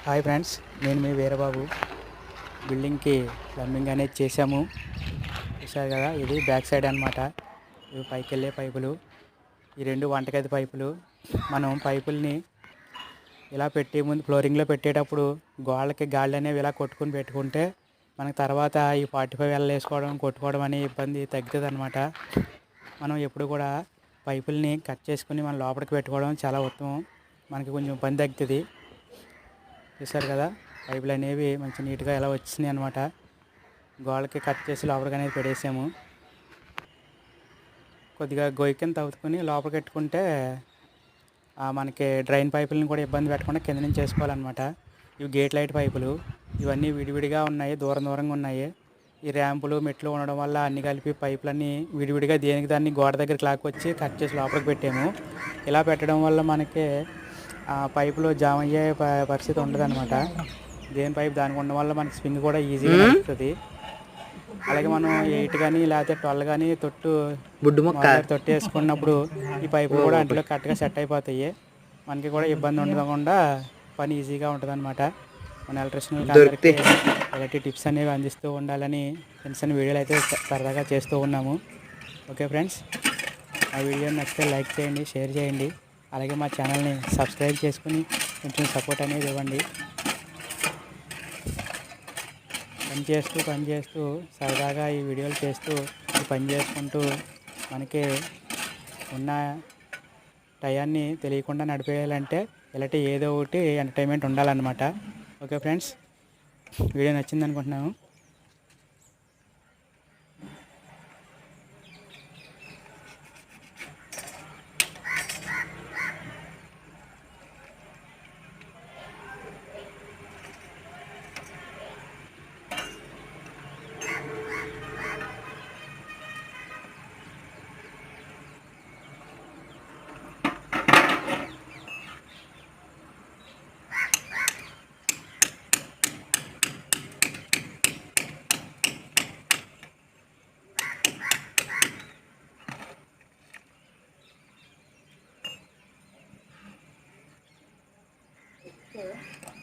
Hi friends, నేను మీ వీరబాబు. బిల్డింగ్కి plumbing అనేది చేసాము. చూసారు కదా, ఇది బ్యాక్ సైడ్ అనమాట. ఇవి పైకి వెళ్ళే పైపులు. ఈ రెండు వంటగది పైపులు. మనం పైపుల్ని ఇలా పెట్టే ముందు ఫ్లోరింగ్లో పెట్టేటప్పుడు గోళ్ళకి గాళ్ళు అనేవి ఇలా కొట్టుకుని పెట్టుకుంటే మనకు తర్వాత ఈ 45 వెళ్ళ వేసుకోవడం కొట్టుకోవడం అనే ఇబ్బంది తగ్గుతుంది అనమాట. మనం ఎప్పుడు కూడా పైపుల్ని కట్ చేసుకుని మన లోపలికి పెట్టుకోవడం చాలా ఉత్తమం. మనకి కొంచెం పని తగ్గుతుంది. చూసారు కదా, పైపులు అనేవి మంచి నీట్గా ఎలా వచ్చినాయి అనమాట. గోడకి కట్ చేసి లోపలికి అనేది పెట్టేసాము. కొద్దిగా గొయ్యి కింద తవ్వుకుని లోపలికి పెట్టుకుంటే మనకి డ్రైన్ పైపులను కూడా ఇబ్బంది పెట్టకుండా కింద నుంచి చేసుకోవాలన్నమాట. ఇవి గేట్ లైట్ పైపులు. ఇవన్నీ విడివిడిగా ఉన్నాయి, దూరంగా ఉన్నాయి. ఈ ర్యాంపులు మెట్లు ఉండడం వల్ల అన్ని కలిపి పైపులన్నీ విడివిడిగా దేనికి దాన్ని గోడ దగ్గరికి లాక్కొచ్చి కట్ చేసి లోపలికి పెట్టాము. ఇలా పెట్టడం వల్ల మనకి పైపులో జామ్ అయ్యే పరిస్థితి ఉండదు అనమాట. దేని పైపు దానికి ఉండడం వల్ల మనకి స్వింగ్ కూడా ఈజీగా నడుస్తుంది. అలాగే మనం 8 కానీ లేకపోతే 12 కానీ తొట్టు వేసుకున్నప్పుడు ఈ పైపులు కూడా అంట్లో కరెక్ట్గా సెట్ అయిపోతాయి. మనకి కూడా ఇబ్బంది ఉండకుండా పని ఈజీగా ఉంటుంది అనమాట. మన ఎలక్ట్రిషియన్కి అందరికీ ఇలాంటి టిప్స్ అనేవి అందిస్తూ ఉండాలని చిన్న వీడియోలు అయితే సరదాగా చేస్తూ ఉన్నాము. ఓకే ఫ్రెండ్స్, ఆ వీడియో నచ్చితే లైక్ చేయండి, షేర్ చేయండి. అలాగే మా ఛానల్ని సబ్స్క్రైబ్ చేసుకుని కొంచెం సపోర్ట్ అనేది ఇవ్వండి. పని చేస్తూ సరదాగా ఈ వీడియోలు చేస్తూ పని చేసుకుంటూ మనకి ఉన్న టయాన్ని తెలియకుండా నడిపేయాలంటే ఇలాంటి ఏదో ఒకటి ఎంటర్టైన్మెంట్ ఉండాలన్నమాట. ఓకే ఫ్రెండ్స్, వీడియో నచ్చింది అనుకుంటున్నాను. Okay.